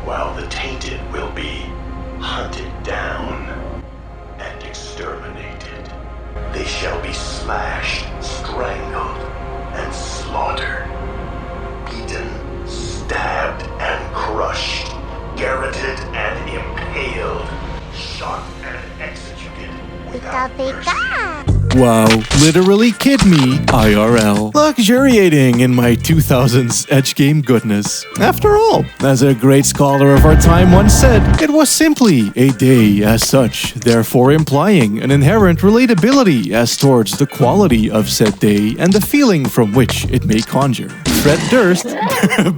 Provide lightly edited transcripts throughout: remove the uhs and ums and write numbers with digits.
while the tainted will be hunted down and exterminated. They shall be slashed, strangled, and slaughtered, beaten, stabbed, and crushed, garroted and impaled, shot and executed without mercy. Wow, literally kid me, IRL. Luxuriating in my 2000s edge game goodness. After all, as a great scholar of our time once said, it was simply a day as such, therefore implying an inherent relatability as towards the quality of said day and the feeling from which it may conjure. Fred Durst,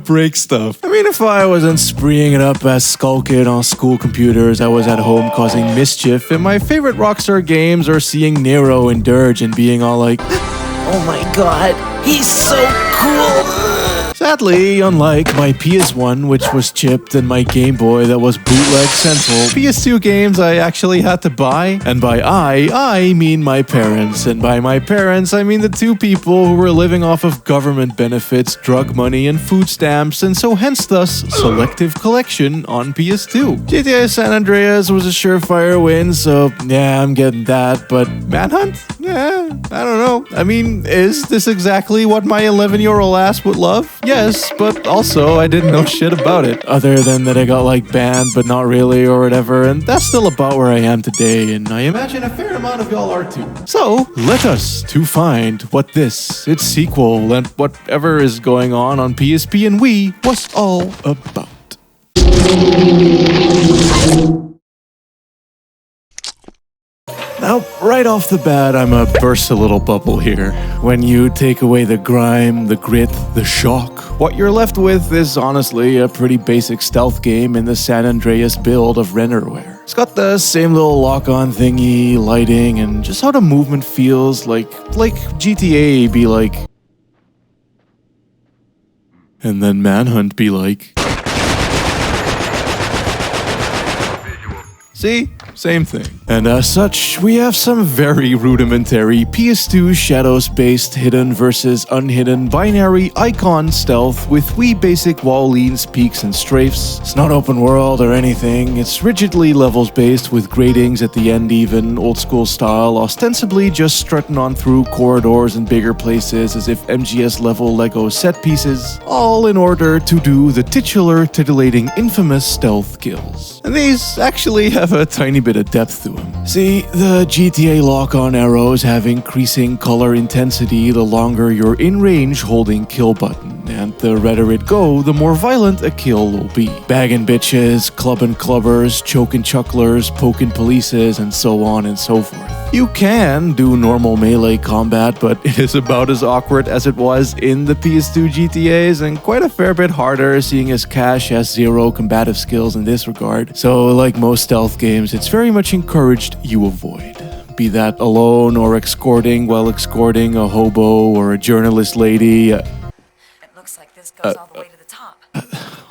break stuff. I mean, if I wasn't spreeing it up as Skull Kid on school computers, I was at home causing mischief, and my favorite Rockstar games are seeing Nero and Dirge and being all like, oh my god, he's so cool! Sadly, unlike my PS1, which was chipped, and my Game Boy that was bootleg central, PS2 games I actually had to buy. And by I mean my parents. And by my parents, I mean the two people who were living off of government benefits, drug money, and food stamps, and so hence thus, selective collection on PS2. GTA San Andreas was a surefire win, so yeah, I'm getting that, but Manhunt? Yeah, I don't know. I mean, is this exactly what my 11-year-old ass would love? Yes, but also I didn't know shit about it, other than that I got like banned, but not really or whatever, and that's still about where I am today, and I imagine a fair amount of y'all are too. So, let us to find what this, its sequel, and whatever is going on PSP and Wii was all about. Now, right off the bat, I'ma burst a little bubble here. When you take away the grime, the grit, the shock, what you're left with is honestly a pretty basic stealth game in the San Andreas build of renderware. It's got the same little lock-on thingy, lighting, and just how the movement feels like GTA be like. And then Manhunt be like. See? Same thing. And as such, we have some very rudimentary PS2 shadows-based hidden versus unhidden binary icon stealth with Wii basic wall leans, peaks, and strafes. It's not open world or anything, it's rigidly levels-based with gratings at the end even, old school style, ostensibly just strutting on through corridors and bigger places as if MGS level Lego set pieces, all in order to do the titular, titillating, infamous stealth kills. And these actually have a tiny bit of depth to them. See, the GTA lock-on arrows have increasing color intensity the longer you're in range holding kill button, and the redder it go, the more violent a kill will be. Bagging bitches, clubbing clubbers, choking chucklers, poking polices, and so on and so forth. You can do normal melee combat, but it is about as awkward as it was in the PS2 GTAs, and quite a fair bit harder, seeing as Cash has zero combative skills in this regard. So, like most stealth games, it's very much encouraged you avoid. Be that alone or escorting while escorting a hobo or a journalist lady. It looks like this goes all the way to the top.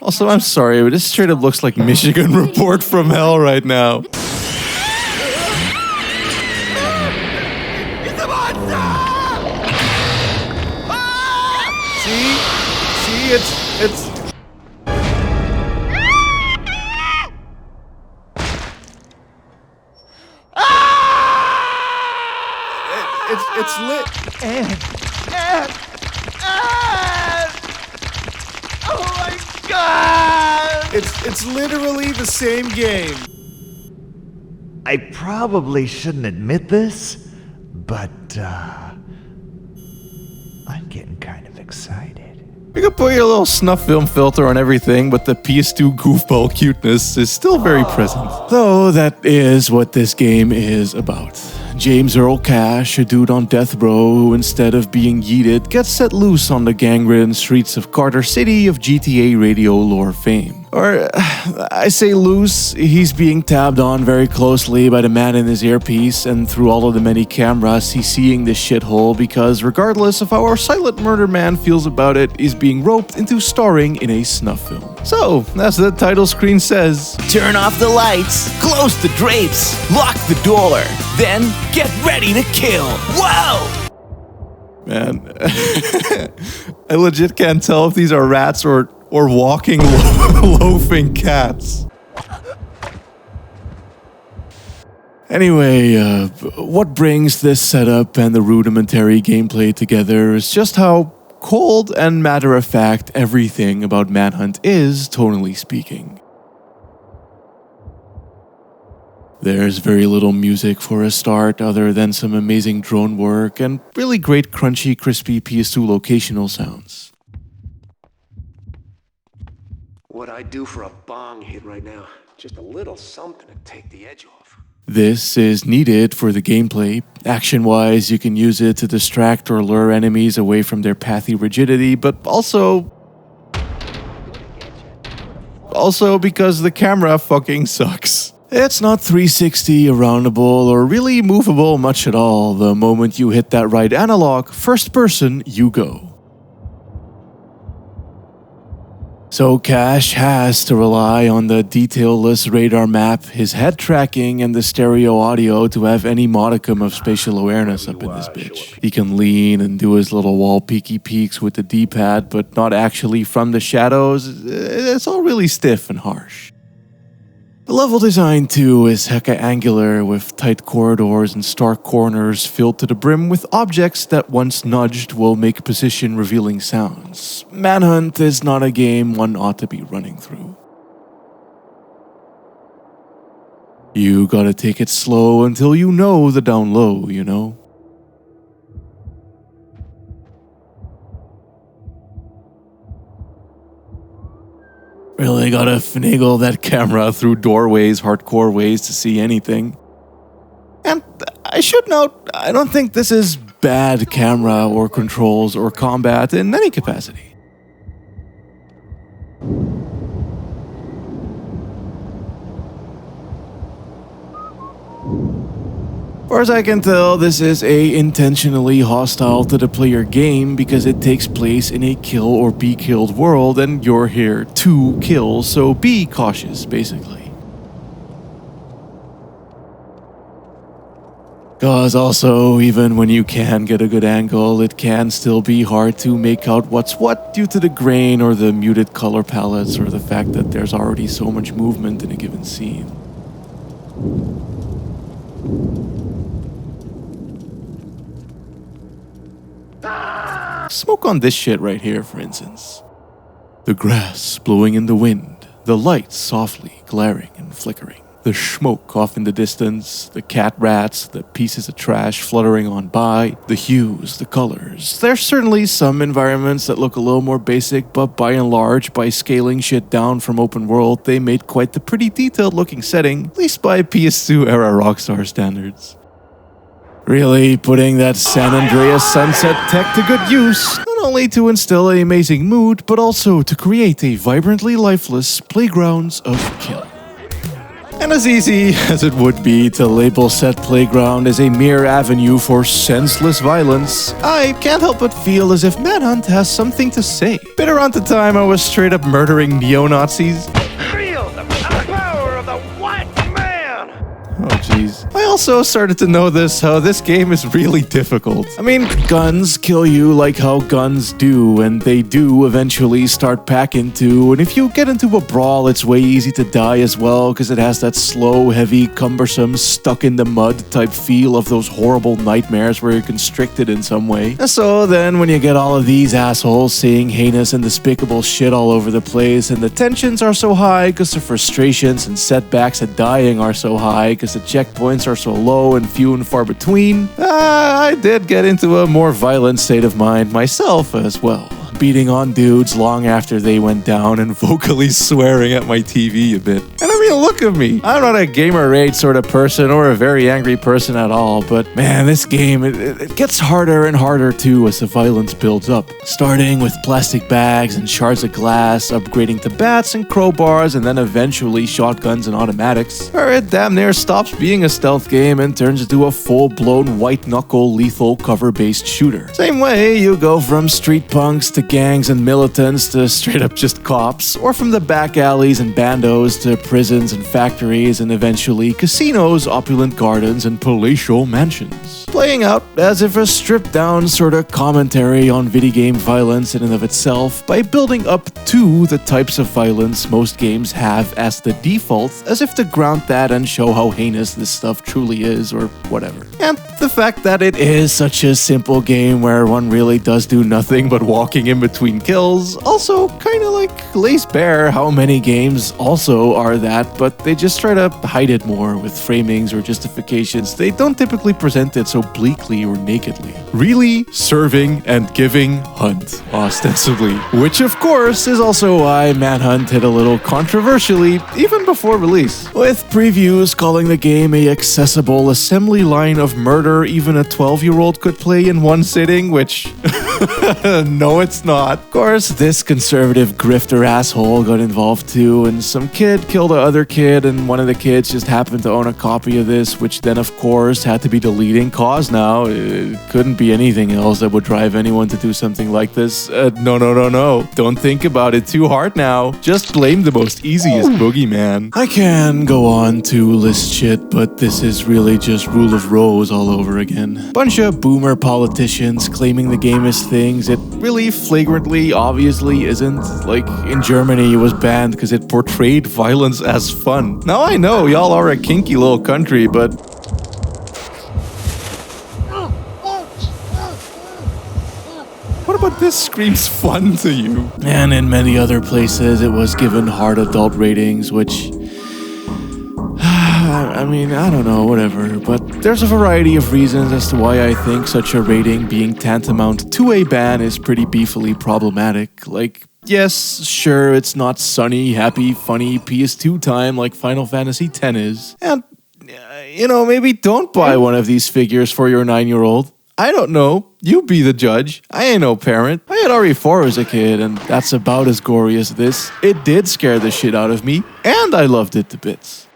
Also, I'm sorry, but this straight up looks like Michigan Report from Hell right now. See, it's. It's lit. Oh my god! It's literally the same game. I probably shouldn't admit this, but I'm getting kind of excited. You can put your little snuff film filter on everything, but the PS2 goofball cuteness is still very present. Though that is what this game is about. James Earl Cash, a dude on death row who instead of being yeeted, gets set loose on the gang-ridden streets of Carter City of GTA radio lore fame. Or, I say loose, he's being tabbed on very closely by the man in his earpiece, and through all of the many cameras, he's seeing this shithole because regardless of how our silent murder man feels about it, he's being roped into starring in a snuff film. So, as the title screen says, turn off the lights, close the drapes, lock the door, then get ready to kill. Whoa! Man, I legit can't tell if these are rats or or walking loafing cats. Anyway, what brings this setup and the rudimentary gameplay together is just how cold and matter-of-fact everything about Manhunt is, tonally speaking. There's very little music for a start other than some amazing drone work and really great crunchy, crispy PS2 locational sounds. What I'd do for a bong hit right now. Just a little something to take the edge off. This is needed for the gameplay. Action-wise, you can use it to distract or lure enemies away from their pathy rigidity, but also because the camera fucking sucks. It's not 360, roundable, or really movable much at all. The moment you hit that right analog, first person, you go. So Cash has to rely on the detailless radar map, his head tracking, and the stereo audio to have any modicum of spatial awareness up in this bitch. He can lean and do his little wall peeky peeks with the D-pad, but not actually from the shadows. It's all really stiff and harsh. The level design, too, is hecka angular, with tight corridors and stark corners filled to the brim with objects that once nudged will make position-revealing sounds. Manhunt is not a game one ought to be running through. You gotta take it slow until you know the down low, you know? Really gotta finagle that camera through doorways, hardcore ways to see anything. And I should note, I don't think this is bad camera or controls or combat in any capacity. As far as I can tell, this is a intentionally hostile to the player game because it takes place in a kill or be killed world and you're here to kill, so be cautious, basically. Cause also, even when you can get a good angle, it can still be hard to make out what's what due to the grain or the muted color palettes or the fact that there's already so much movement in a given scene. Smoke on this shit right here, for instance. The grass blowing in the wind, the lights softly glaring and flickering, the smoke off in the distance, the cat rats, the pieces of trash fluttering on by, the hues, the colors. There's certainly some environments that look a little more basic, but by and large, by scaling shit down from open world, they made quite the pretty detailed looking setting, at least by PS2 era Rockstar standards. Really putting that San Andreas sunset tech to good use, not only to instill an amazing mood, but also to create a vibrantly lifeless playgrounds of kill. And as easy as it would be to label said playground as a mere avenue for senseless violence, I can't help but feel as if Manhunt has something to say. Been around the time I was straight up murdering neo-Nazis. Feel the power of the white man! Oh jeez. I also started to notice how this game is really difficult. I mean, guns kill you like how guns do, and they do eventually start packing too, and if you get into a brawl, it's way easy to die as well, because it has that slow, heavy, cumbersome, stuck-in-the-mud type feel of those horrible nightmares where you're constricted in some way. And so then when you get all of these assholes saying heinous and despicable shit all over the place, and the tensions are so high because the frustrations and setbacks at dying are so high because the checkpoints are so low and few and far between, I did get into a more violent state of mind myself as well. Beating on dudes long after they went down and vocally swearing at my TV a bit. And I mean, look at me. I'm not a gamer rage sort of person or a very angry person at all, but man, this game, it gets harder and harder too as the violence builds up. Starting with plastic bags and shards of glass, upgrading to bats and crowbars, and then eventually shotguns and automatics, where it damn near stops being a stealth game and turns into a full-blown white-knuckle lethal cover-based shooter. Same way, you go from street punks to gangs and militants to straight up just cops, or from the back alleys and bandos to prisons and factories and eventually casinos, opulent gardens, and palatial mansions. Playing out as if a stripped down sort of commentary on video game violence in and of itself by building up to the types of violence most games have as the default, as if to ground that and show how heinous this stuff truly is or whatever. And the fact that it is such a simple game where one really does do nothing but walking in between kills also kind of like lays bare how many games also are that, but they just try to hide it more with framings or justifications. They don't typically present it so bleakly or nakedly. Really serving and giving Hunt, ostensibly. Which of course is also why Manhunt hit a little controversially even before release, with previews calling the game a accessible assembly line of murder even a 12-year-old could play in one sitting, which no it's not. Of course, this conservative grifter asshole got involved too, and some kid killed the other kid, and one of the kids just happened to own a copy of this, which then of course had to be the leading cause now. It couldn't be anything else that would drive anyone to do something like this. No. Don't think about it too hard now. Just blame the most easiest boogeyman. I can go on to list shit, but this is really just Rule of Rose all over again. Bunch of boomer politicians claiming the game is things it really flagrantly, obviously isn't. Like, in Germany it was banned because it portrayed violence as fun. Now I know y'all are a kinky little country, but what about this screams fun to you? And in many other places it was given hard adult ratings, which I mean, I don't know, whatever, but there's a variety of reasons as to why I think such a rating being tantamount to a ban is pretty beefily problematic. Like, yes, sure, it's not sunny, happy, funny PS2 time like Final Fantasy X is. And, maybe don't buy one of these figures for your 9-year-old. I don't know. You be the judge. I ain't no parent. I had RE4 as a kid, and that's about as gory as this. It did scare the shit out of me, and I loved it to bits.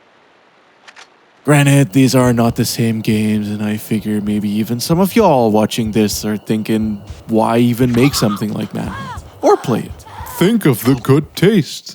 Granted, these are not the same games, and I figure maybe even some of y'all watching this are thinking, why even make something like Manhunt? Or play it. Think of the good taste.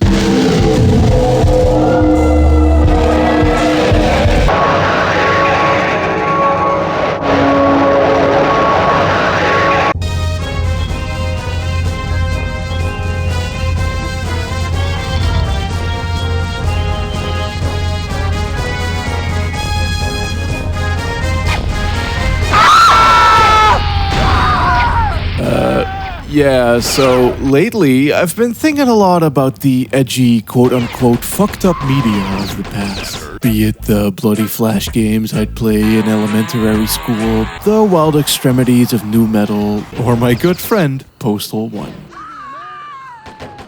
Yeah, so lately I've been thinking a lot about the edgy, quote-unquote, fucked-up media of the past. Be it the bloody Flash games I'd play in elementary school, the wild extremities of nu metal, or my good friend, Postal 1.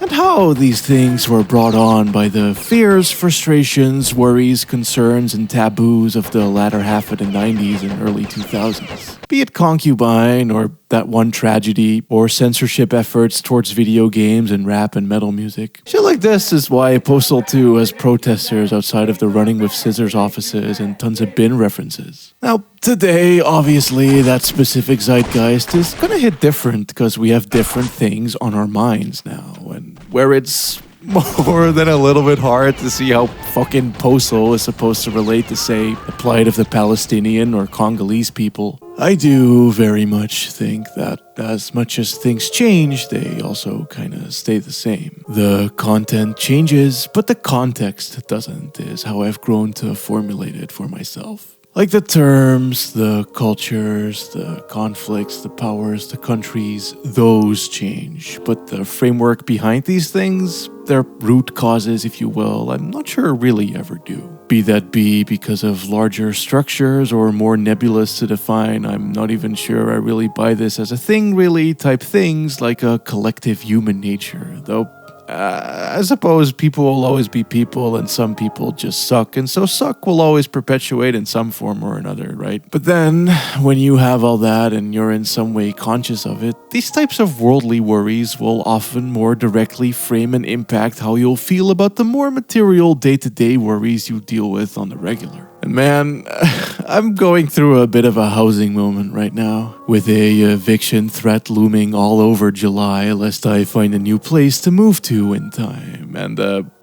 And how these things were brought on by the fears, frustrations, worries, concerns, and taboos of the latter half of the 90s and early 2000s. Be it Concubine, or That One Tragedy, or censorship efforts towards video games and rap and metal music. Shit like this is why Postal 2 has protesters outside of the Running with Scissors offices and tons of bin references. Now, today, obviously, that specific zeitgeist is gonna hit different because we have different things on our minds now, and where it's more than a little bit hard to see how fucking Postal is supposed to relate to, say, the plight of the Palestinian or Congolese people. I do very much think that as much as things change, they also kinda stay the same. The content changes, but the context doesn't, is how I've grown to formulate it for myself. Like the terms, the cultures, the conflicts, the powers, the countries, those change. But the framework behind these things, their root causes, if you will, I'm not sure really ever do. Be that because of larger structures or more nebulous to define, I'm not even sure I really buy this as a thing really type things like a collective human nature, though I suppose people will always be people and some people just suck, and so suck will always perpetuate in some form or another, right? But then, when you have all that and you're in some way conscious of it, these types of worldly worries will often more directly frame and impact how you'll feel about the more material day-to-day worries you deal with on the regular. And man, I'm going through a bit of a housing moment right now, with a eviction threat looming all over July lest I find a new place to move to in time. And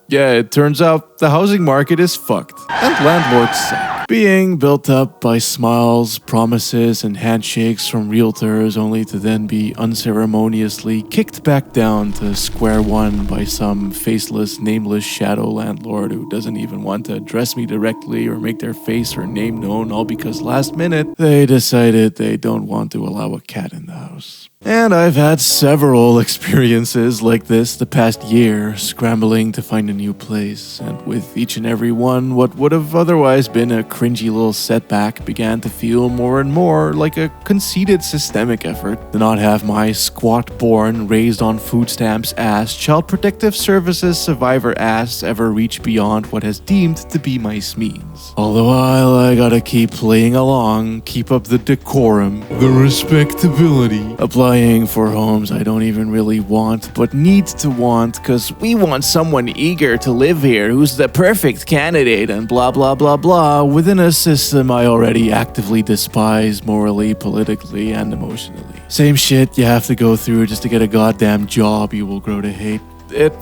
yeah, it turns out the housing market is fucked, and landlords suck. Being built up by smiles, promises, and handshakes from realtors only to then be unceremoniously kicked back down to square one by some faceless, nameless shadow landlord who doesn't even want to address me directly or make their face or name known, all because last minute they decided they don't want to allow a cat in the house. And I've had several experiences like this the past year, scrambling to find a new place, and with each and every one, what would have otherwise been a cringy little setback began to feel more and more like a conceited systemic effort to not have my squat-born, raised on food stamps ass, Child Protective Services survivor ass ever reach beyond what has deemed to be my means. All the while, I gotta keep playing along, keep up the decorum, the respectability, applying for homes I don't even really want, but need to want, cause we want someone eager to live here who's the perfect candidate and blah blah blah blah within a system I already actively despise morally, politically, and emotionally. Same shit you have to go through just to get a goddamn job you will grow to hate. It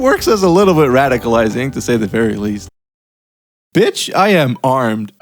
works as a little bit radicalizing, to say the very least. Bitch, I am armed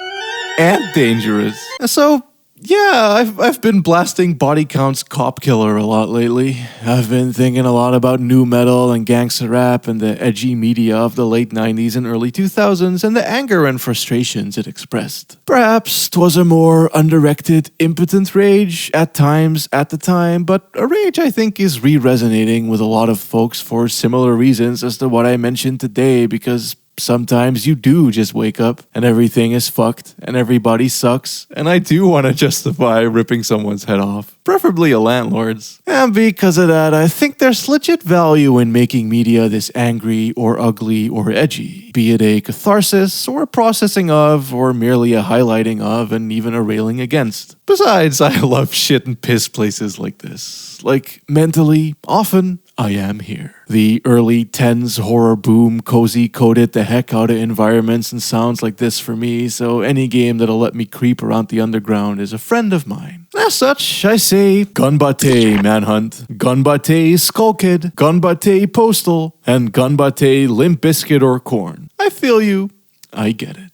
and dangerous. So yeah, I've been blasting Body Count's Cop Killer a lot lately. I've been thinking a lot about nu metal and gangsta rap and the edgy media of the late 90s and early 2000s and the anger and frustrations it expressed. Perhaps 'twas a more undirected, impotent rage at times at the time, but a rage I think is re-resonating with a lot of folks for similar reasons as to what I mentioned today, because sometimes you do just wake up and everything is fucked and everybody sucks, and I do want to justify ripping someone's head off, preferably a landlord's. And because of that, I think there's legit value in making media this angry or ugly or edgy, be it a catharsis or a processing of or merely a highlighting of and even a railing against. Besides, I love shit and piss places like this. Like, mentally, often I am here. The early 10s horror boom cozy coded the heck out of environments and sounds like this for me, so any game that'll let me creep around the underground is a friend of mine. As such, I say Gunbate Manhunt, Gunbate Skull Kid, Gunbate Postal, and Gunbate Limp Bizkit or Corn. I feel you. I get it.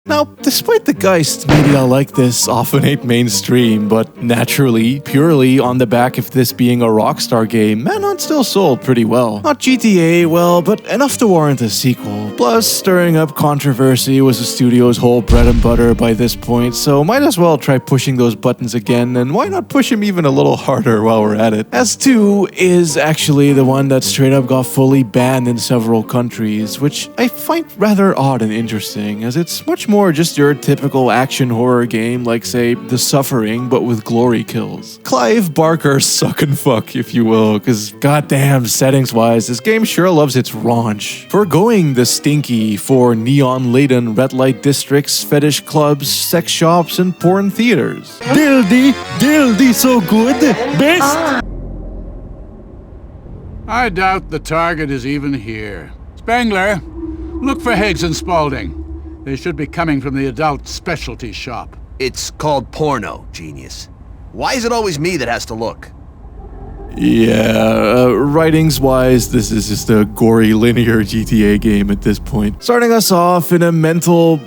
Now, despite the Geist, media like this often ain't mainstream, but naturally, purely on the back of this being a Rockstar game, Manhunt still sold pretty well. Not GTA well, but enough to warrant a sequel. Plus, stirring up controversy was the studio's whole bread and butter by this point, so might as well try pushing those buttons again, and why not push them even a little harder while we're at it? As 2 is actually the one that straight up got fully banned in several countries, which I find rather odd and interesting, as it's much more just your typical action horror game like, say, The Suffering, but with glory kills. Clive Barker suck and fuck, if you will, cause goddamn, settings-wise, this game sure loves its raunch. Forgoing the stinky for neon-laden red light districts, fetish clubs, sex shops, and porn theaters. Dildy so good, best! I doubt the target is even here. Spangler, look for Higgs and Spaulding. They should be coming from the adult specialty shop. It's called porno, genius. Why is it always me that has to look? Yeah, writings-wise, this is just a gory linear GTA game at this point. Starting us off in a mental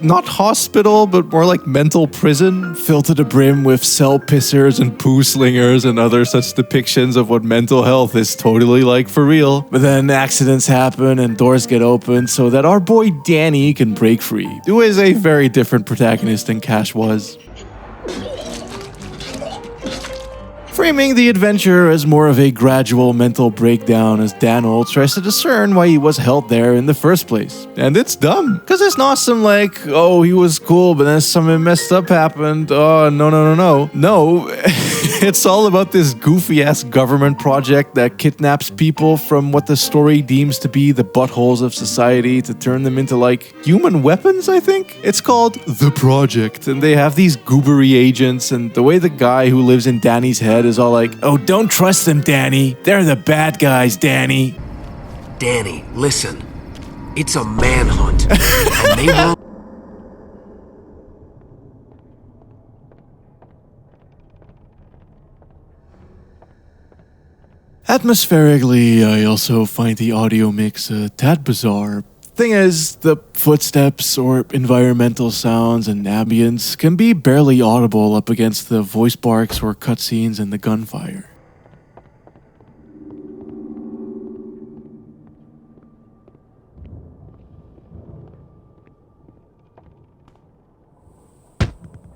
not hospital, but more like mental prison, filled to the brim with cell pissers and poo slingers and other such depictions of what mental health is totally like for real. But then accidents happen and doors get opened so that our boy Danny can break free, who is a very different protagonist than Cash was. Framing the adventure as more of a gradual mental breakdown as Daniel tries to discern why he was held there in the first place. And it's dumb, because it's not some like, oh, he was cool, but then something messed up happened. Oh, no. No, it's all about this goofy-ass government project that kidnaps people from what the story deems to be the buttholes of society to turn them into, like, human weapons, I think? It's called The Project, and they have these goobery agents, and the way the guy who lives in Danny's head is all like, oh, don't trust them, Danny. They're the bad guys, Danny. Danny, listen. It's a manhunt. And they won't. Atmospherically, I also find the audio mix a tad bizarre. Thing is, the footsteps or environmental sounds and ambience can be barely audible up against the voice barks or cutscenes and the gunfire.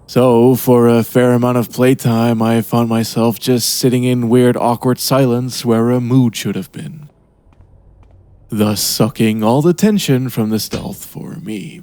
So, for a fair amount of playtime, I found myself just sitting in weird, awkward silence where a mood should have been, thus sucking all the tension from the stealth for me.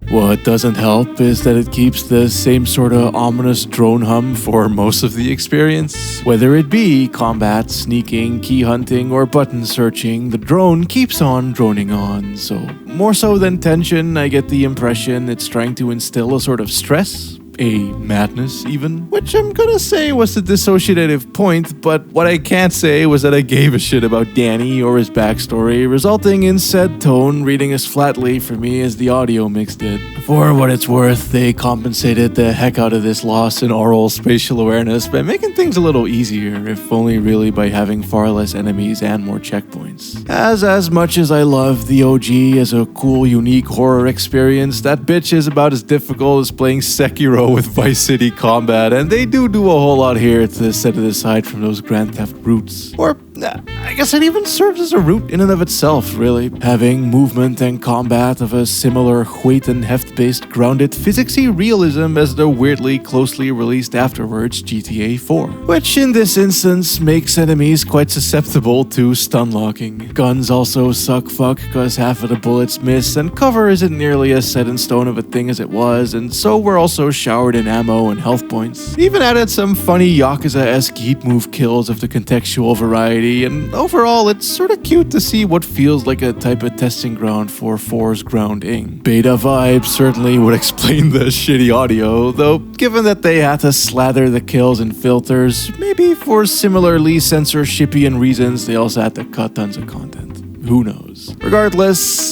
What doesn't help is that it keeps the same sort of ominous drone hum for most of the experience. Whether it be combat, sneaking, key hunting, or button searching, the drone keeps on droning on. So, more so than tension, I get the impression it's trying to instill a sort of stress, a madness even, which I'm gonna say was the dissociative point, but what I can't say was that I gave a shit about Danny or his backstory, resulting in said tone reading as flatly for me as the audio mix did. For what it's worth, they compensated the heck out of this loss in oral spatial awareness by making things a little easier, if only really by having far less enemies and more checkpoints. As much as I love the OG as a cool, unique horror experience, that bitch is about as difficult as playing Sekiro with Vice City combat, and they do a whole lot here to set it aside from those Grand Theft roots. Or, I guess it even serves as a root in and of itself, really. Having movement and combat of a similar weight and heft-based grounded physicsy realism as the weirdly closely released afterwards GTA 4. Which in this instance makes enemies quite susceptible to stun locking. Guns also suck fuck cause half of the bullets miss, and cover isn't nearly as set in stone of a thing as it was, and so we're also showered in ammo and health points. Even added some funny Yakuza-esque heat move kills of the contextual variety, and overall it's sorta cute to see what feels like a type of testing ground for 4's grounding. Beta vibes certainly would explain the shitty audio, though given that they had to slather the kills in filters, maybe for similarly censorshipian reasons they also had to cut tons of content. Who knows? Regardless,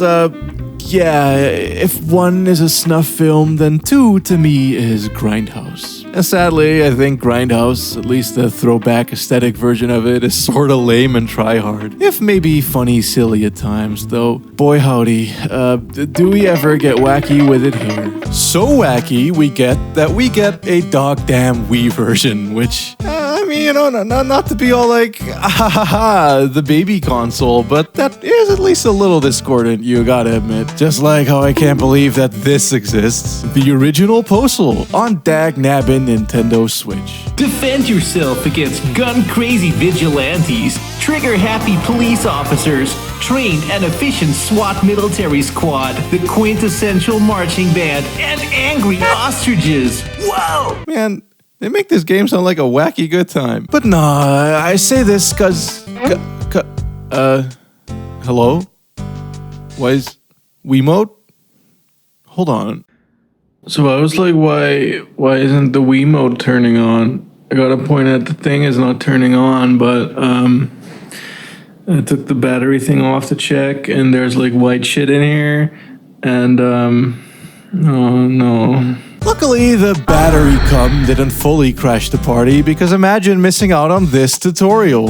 yeah, if 1 is a snuff film, then 2 to me is Grindhouse. And sadly, I think Grindhouse, at least the throwback aesthetic version of it, is sorta lame and try-hard. If maybe funny silly at times, though. Boy howdy, do we ever get wacky with it here? So wacky we get a dog damn Wii version, which, I mean, you know, not to be all like, the baby console, but that is at least a little discordant, you gotta admit. Just like how I can't believe that this exists. The original Postal on dag nabbin Nintendo Switch. Defend yourself against gun-crazy vigilantes, trigger-happy police officers, trained and efficient SWAT military squad, the quintessential marching band, and angry ostriches. Whoa! Man, they make this game sound like a wacky good time. But nah, I say this cause... hello? Why is... Wiimote? Hold on. So I was like, why isn't the Wiimote turning on? I got a point at the thing is not turning on, but I took the battery thing off to check, and there's like white shit in here, and oh no. Luckily, the battery cum didn't fully crash the party, because imagine missing out on this tutorial.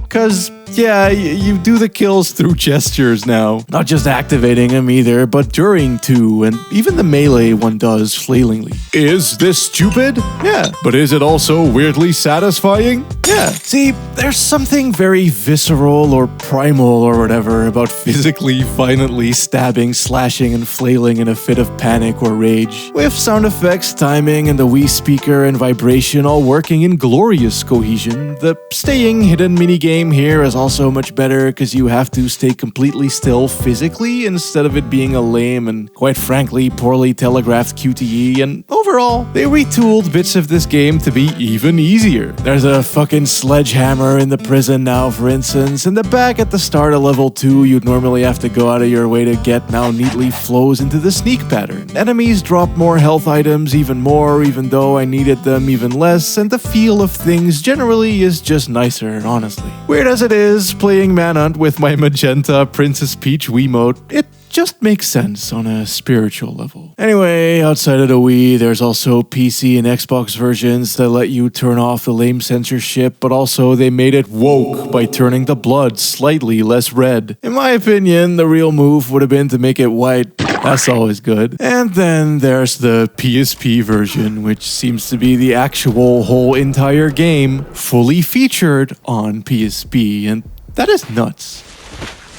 Cause Yeah, you do the kills through gestures now. Not just activating them either, but during too, and even the melee one does flailingly. Is this stupid? Yeah. But is it also weirdly satisfying? Yeah. See, there's something very visceral or primal or whatever about physically, violently stabbing, slashing, and flailing in a fit of panic or rage. With sound effects, timing, and the Wii speaker and vibration all working in glorious cohesion, the staying hidden minigame here is also much better because you have to stay completely still physically instead of it being a lame and, quite frankly, poorly telegraphed QTE, and overall, they retooled bits of this game to be even easier. There's a fucking sledgehammer in the prison now, for instance, and the bag at the start of level 2 you'd normally have to go out of your way to get now neatly flows into the sneak pattern. Enemies drop more health items even more, even though I needed them even less, and the feel of things generally is just nicer, honestly. Weird as it is, playing Manhunt with my magenta Princess Peach Wiimote, it just makes sense on a spiritual level. Anyway, outside of the Wii, there's also PC and Xbox versions that let you turn off the lame censorship, but also they made it woke by turning the blood slightly less red. In my opinion, the real move would have been to make it white. That's always good. And then there's the PSP version, which seems to be the actual whole entire game fully featured on PSP, and that is nuts.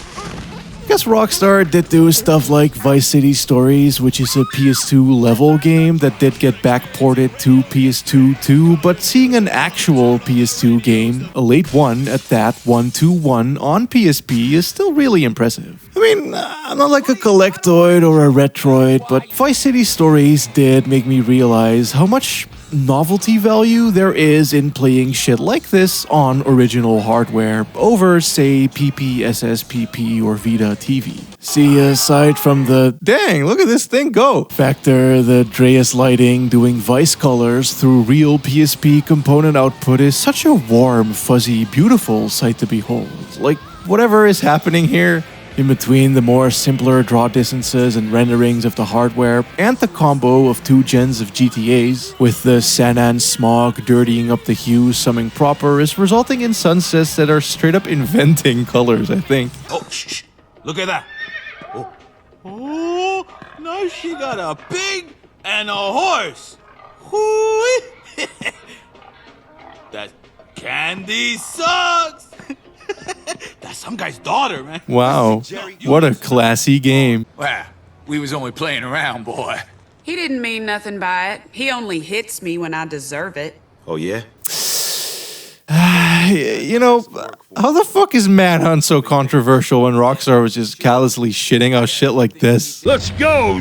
I guess Rockstar did do stuff like Vice City Stories, which is a PS2 level game that did get backported to PS2 too, but seeing an actual PS2 game, a late one at that, 1-2-1 on PSP is still really impressive. I mean, I'm not like a collectoid or a retroid, but Vice City Stories did make me realize how much novelty value there is in playing shit like this on original hardware over, say, PP, SSPP, or Vita TV. See, aside from the dang, look at this thing go factor, the Dreas lighting doing Vice colors through real PSP component output is such a warm, fuzzy, beautiful sight to behold. Like, whatever is happening here, in between the more simpler draw distances and renderings of the hardware and the combo of 2 gens of GTAs, with the San An smog dirtying up the hues summing proper, is resulting in sunsets that are straight up inventing colors, I think. Oh, shh. Look at that. Oh, now she got a pig and a horse. Hoo-wee. That candy sucks. That's some guy's daughter, man. Wow, what a classy game. Well, we was only playing around, boy. He didn't mean nothing by it. He only hits me when I deserve it. Oh, yeah? You know, how the fuck is Manhunt so controversial when Rockstar was just callously shitting out shit like this? Let's go!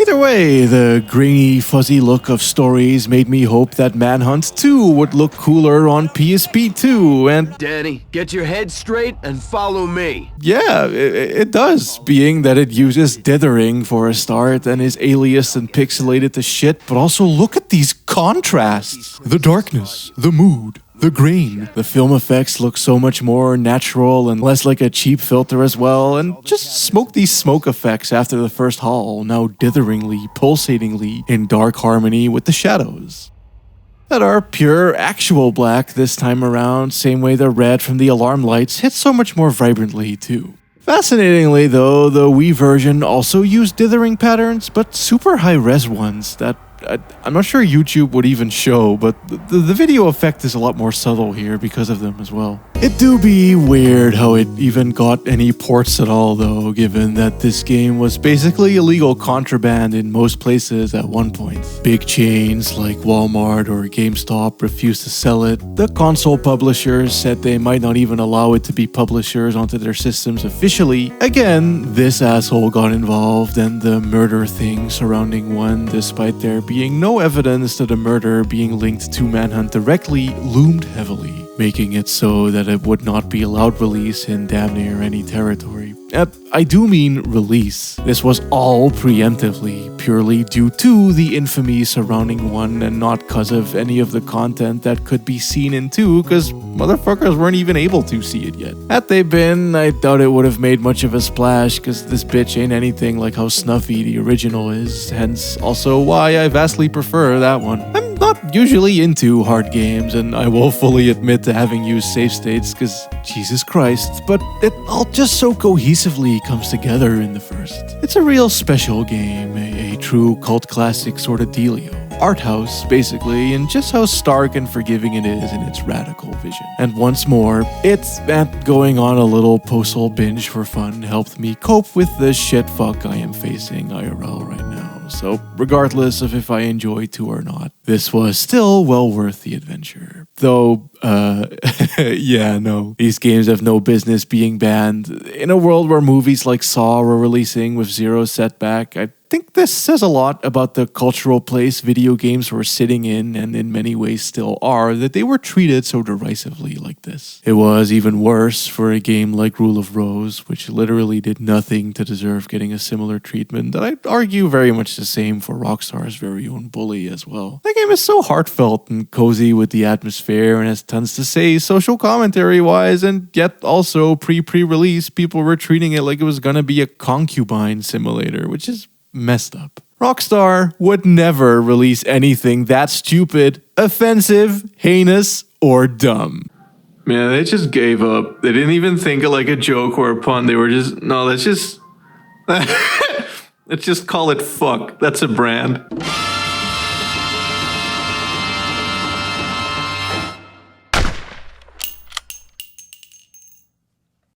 Either way, the grainy, fuzzy look of Stories made me hope that Manhunt 2 would look cooler on PSP too, and Danny, get your head straight and follow me. yeah, it does, being that it uses dithering for a start and is aliased and pixelated to shit, but also look at these contrasts. The darkness, the mood, the grain. The film effects look so much more natural and less like a cheap filter as well, and just smoke these smoke effects after the first haul, now ditheringly, pulsatingly, in dark harmony with the shadows. That are pure, actual black this time around, same way the red from the alarm lights hits so much more vibrantly too. Fascinatingly though, the Wii version also used dithering patterns, but super high-res ones that I'm not sure YouTube would even show, but the video effect is a lot more subtle here because of them as well. It do be weird how it even got any ports at all though, given that this game was basically illegal contraband in most places at one point. Big chains like Walmart or GameStop refused to sell it. The console publishers said they might not even allow it to be publishers onto their systems officially. Again, this asshole got involved and the murder thing surrounding one, despite there being no evidence that a murder being linked to Manhunt directly, loomed heavily, making it so that it would not be allowed release in damn near any territory. I do mean release. This was all preemptively, purely due to the infamy surrounding 1 and not cause of any of the content that could be seen in 2, cause motherfuckers weren't even able to see it yet. Had they been, I doubt it would have made much of a splash, cause this bitch ain't anything like how snuffy the original is, hence also why I vastly prefer that one. I'm not usually into hard games, and I will fully admit to having used save states, cause Jesus Christ, but it all just so cohesively comes together in the first. It's a real special game, a true cult classic sort of dealio. Art house, basically, and just how stark and forgiving it is in its radical vision. And once more, it's that going on a little postal binge for fun helped me cope with the shit fuck I am facing IRL right now. So regardless of if I enjoy 2 or not, this was still well worth the adventure. Though, yeah, no, these games have no business being banned. In a world where movies like Saw were releasing with zero setback, I think this says a lot about the cultural place video games were sitting in, and in many ways still are, that they were treated so derisively like this. It was even worse for a game like Rule of Rose, which literally did nothing to deserve getting a similar treatment, and I'd argue very much the same for Rockstar's very own Bully as well. That game is so heartfelt and cozy with the atmosphere and has tons to say social commentary-wise, and yet also pre-release people were treating it like it was gonna be a concubine simulator, which is messed up. Rockstar would never release anything that stupid, offensive, heinous, or dumb. Man, they just gave up. They didn't even think of like a joke or a pun. They were just, no, let's just, let's just call it fuck. That's a brand.